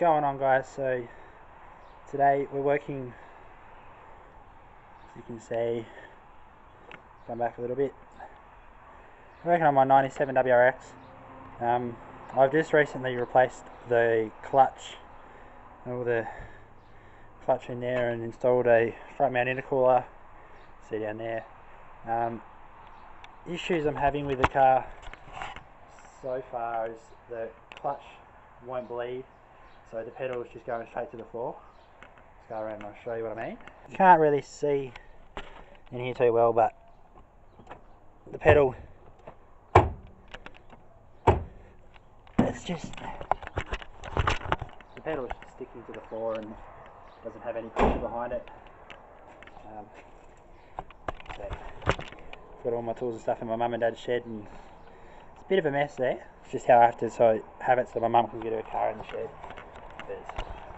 going on, guys? So today we're working, as you can see, come back a little bit, we're working on my 97 WRX. I've just recently replaced the clutch, all the clutch in there, and installed a front mount intercooler. See down there. Issues I'm having with the car so far is the clutch won't bleed, so the pedal is just going straight to the floor. Let's go around and I'll show you what I mean. You can't really see in here too well, but the pedal, it's just, the pedal is just sticking to the floor and doesn't have any pressure behind it. So got all my tools and stuff in my mum and dad's shed, and it's a bit of a mess there. It's just how I have to have it so my mum can get her car in the shed. Because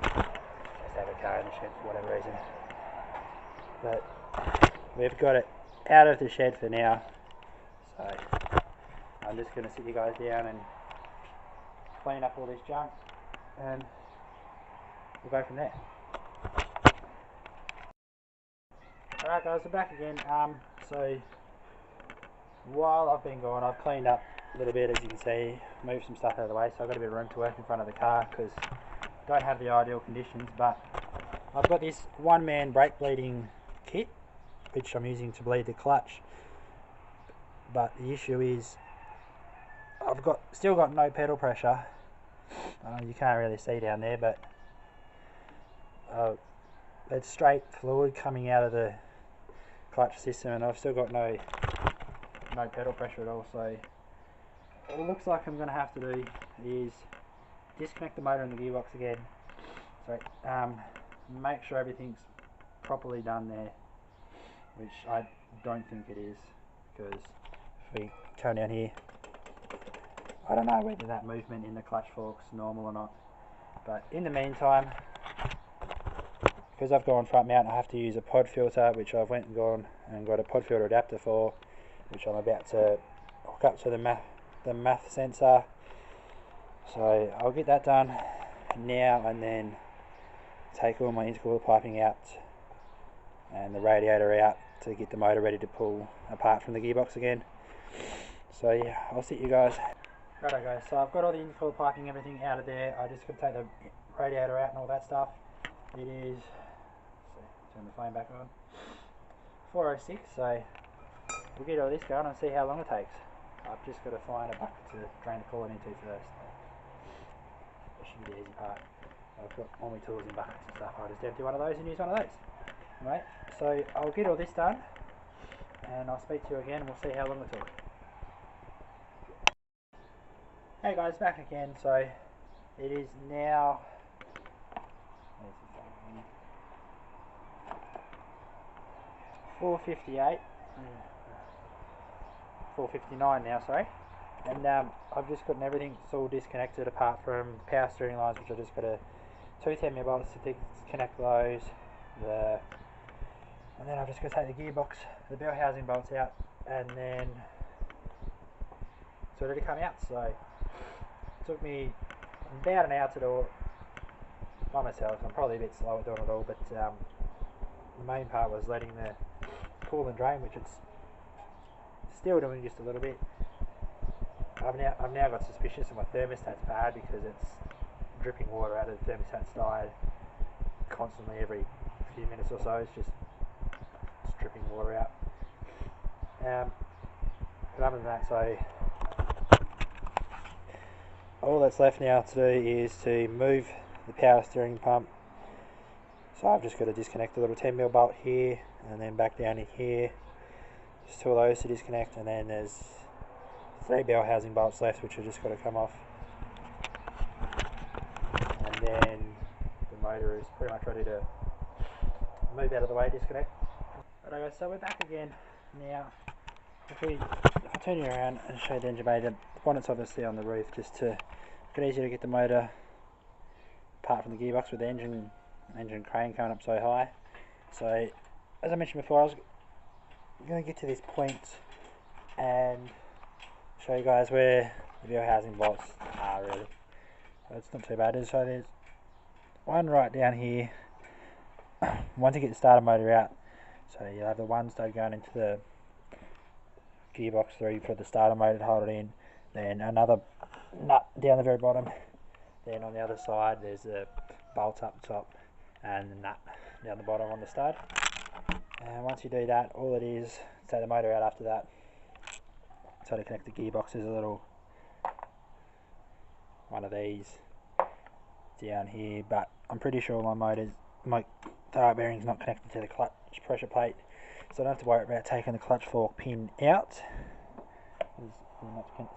just have a car in the shed for whatever reason. But we've got it out of the shed for now, so I'm just going to sit you guys down and clean up all this junk, and we'll go from there. Alright guys, we're back again. So while I've been gone, I've cleaned up a little bit, as you can see, moved some stuff out of the way, so I've got a bit of room to work in front of the car because I don't have the ideal conditions. But I've got this one-man brake bleeding kit which I'm using to bleed the clutch, but the issue is I've still got no pedal pressure. You can't really see down there, but it's straight fluid coming out of the clutch system, and I've still got no pedal pressure at all. So what it looks like I'm going to have to do is disconnect the motor and the gearbox again. So make sure everything's properly done there, which I don't think it is, because if we turn down here, I don't know whether that movement in the clutch fork's normal or not. But in the meantime, because I've gone front mount, I have to use a pod filter, which I've went and gone and got a pod filter adapter for, which I'm about to hook up to the math sensor. So I'll get that done now, and then take all my intercooler piping out and the radiator out to get the motor ready to pull apart from the gearbox again. So yeah, I'll see you guys. Righto guys, so I've got all the intercooler piping, everything out of there. I just got to take the radiator out and all that stuff. It is, turn the flame back on, 4:06, so we'll get all this going and see how long it takes. I've just got to find a bucket to drain the coolant into first. That should be the easy part. I've got all my tools and buckets and stuff. I'll just empty one of those and use one of those. Right, so I'll get all this done and I'll speak to you again and we'll see how long it took. Hey guys, back again. So it is now 4:58, 4:59 now, sorry, and I've just gotten everything all disconnected apart from power steering lines, which I just got two 10mm bolts to disconnect those, and then I've just got to take the gearbox, the bell housing bolts out, and then it's ready to come out. So it took me about an hour to do it by myself. I'm probably a bit slow at doing it all, but the main part was letting the coolant drain, which it's still doing just a little bit. I've now got suspicious that my thermostat's bad, because it's dripping water out of the thermostat side constantly every few minutes or so. It's just dripping water out. But other than that, so all that's left now to do is to move the power steering pump. So I've just got to disconnect the little 10mm bolt here, and then back down in here. Just two of those to disconnect, and then there's 3 bell housing bolts left, which have just got to come off. And then the motor is pretty much ready to move out of the way, disconnect. Alright guys, so we're back again now. If I turn you around and show the engine bay, the bonnet's obviously on the roof, just to make it easier to get the motor apart from the gearbox with the engine crane coming up so high. So as I mentioned before, I was going to get to this point and show you guys where the bell housing bolts are really. So it's not too bad. So there's one right down here. Once you get the starter motor out, so you'll have the one stud going into the gearbox 3 for the starter motor to hold it in, then another nut down the very bottom, then on the other side there's the bolts up the top and the nut down the bottom on the stud. And once you do that, all it is, take the motor out after that. So to connect the gearbox, there's a little one of these down here, but I'm pretty sure my throw bearing's not connected to the clutch pressure plate, so I don't have to worry about taking the clutch fork pin out. It's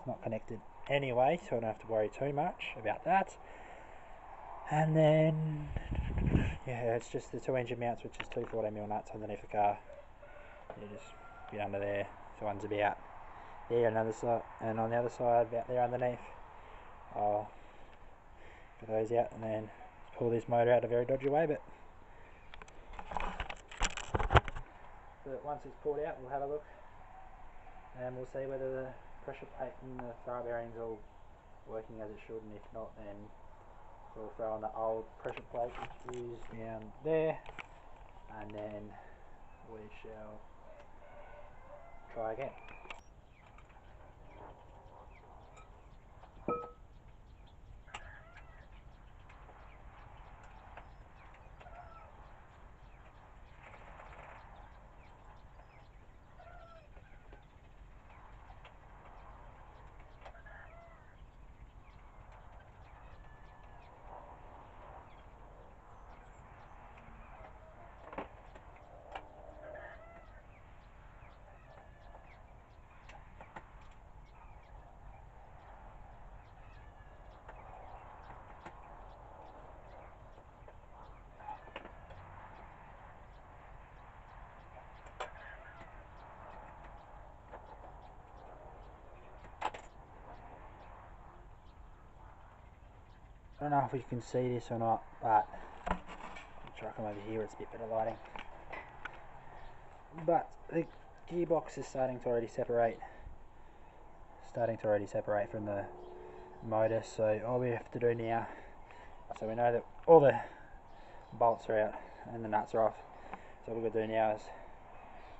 not connected anyway, so I don't have to worry too much about that. And then, yeah, it's just the 2 engine mounts, which is 2 14mm nuts underneath the car. You just get under there, so one's about there, another side, and on the other side, about there underneath. I'll get those out and then pull this motor out a very dodgy way, but once it's pulled out, we'll have a look and we'll see whether the pressure plate and the throw bearing's all working as it should, and if not, then we'll throw on the old pressure plate, which is down there, and then we shall try again. I don't know if you can see this or not, but I'll try to come over here, it's a bit better lighting. But the gearbox is starting to already separate from the motor, so all we have to do now, so we know that all the bolts are out and the nuts are off, so what we're going to do now is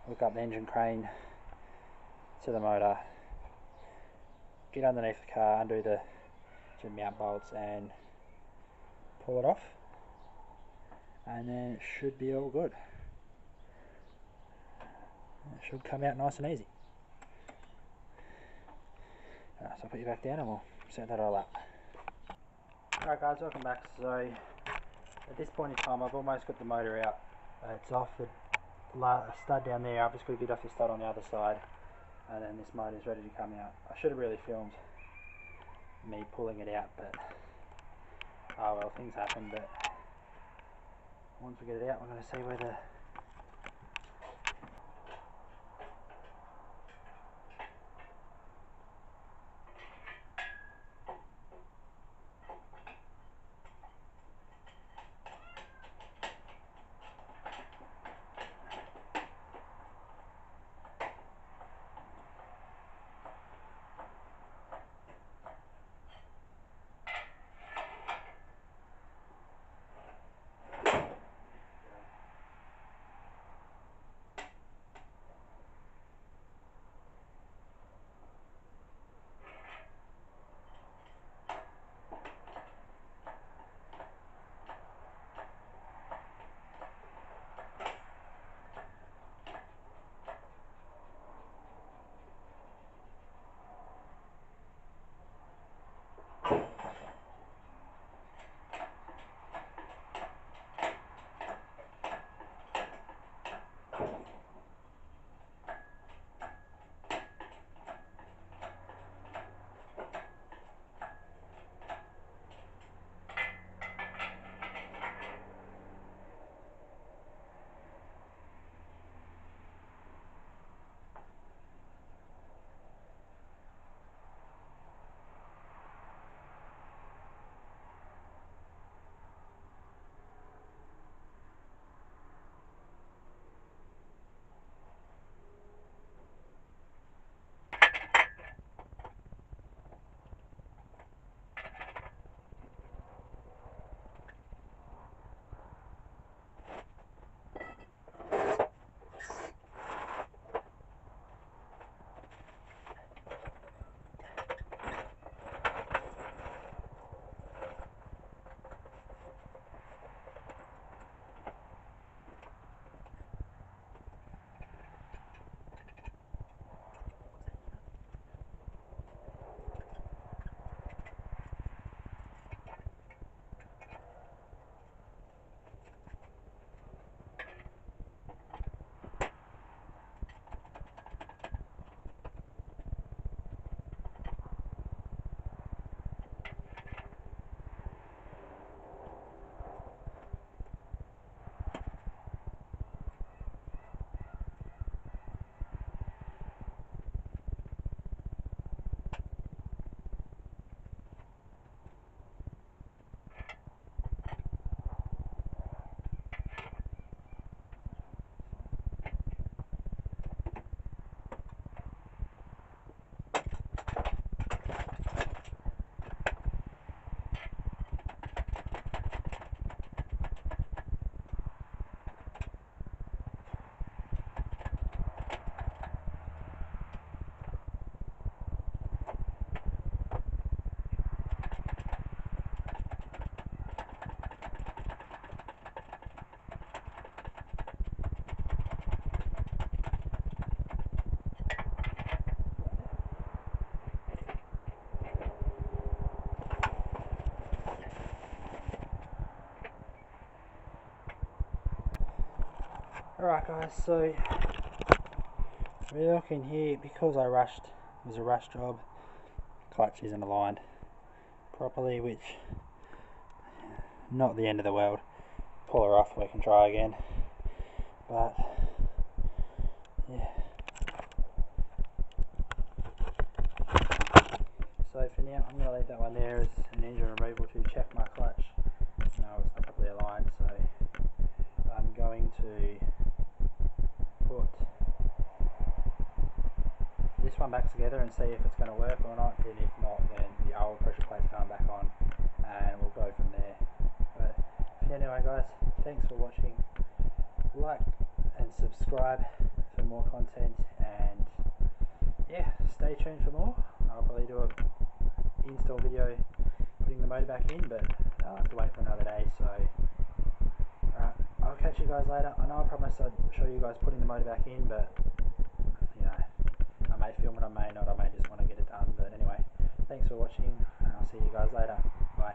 hook up the engine crane to the motor, get underneath the car, undo the engine mount bolts and pull it off, and then it should be all good. It should come out nice and easy. So I'll put you back down and we'll set that all up. Alright guys, welcome back. So at this point in time I've almost got the motor out. It's off the stud down there. I've just got to get off the stud on the other side, and then this motor is ready to come out. I should have really filmed me pulling it out, but oh well, things happen. But once we get it out, we're going to see where the Alright guys, so we're looking here, because I rushed, it was a rush job, clutch isn't aligned properly, which not the end of the world. Pull her off, we can try again, but yeah. So for now I'm going to leave that one there as an engine removal to check my clutch. No, it's not properly aligned, so I'm going to put this one back together and see if it's going to work or not, and if not then the old pressure plate's going back on and we'll go from there. But anyway guys, thanks for watching. Like and subscribe for more content, and yeah, stay tuned for more. I'll probably do a install video putting the motor back in, but I'll have to wait for another day. So alright, I'll catch you guys later. I know I promised I'd show you guys putting the motor back in, but you know, I may film it, I may not, I may just want to get it done. But anyway, thanks for watching and I'll see you guys later. Bye.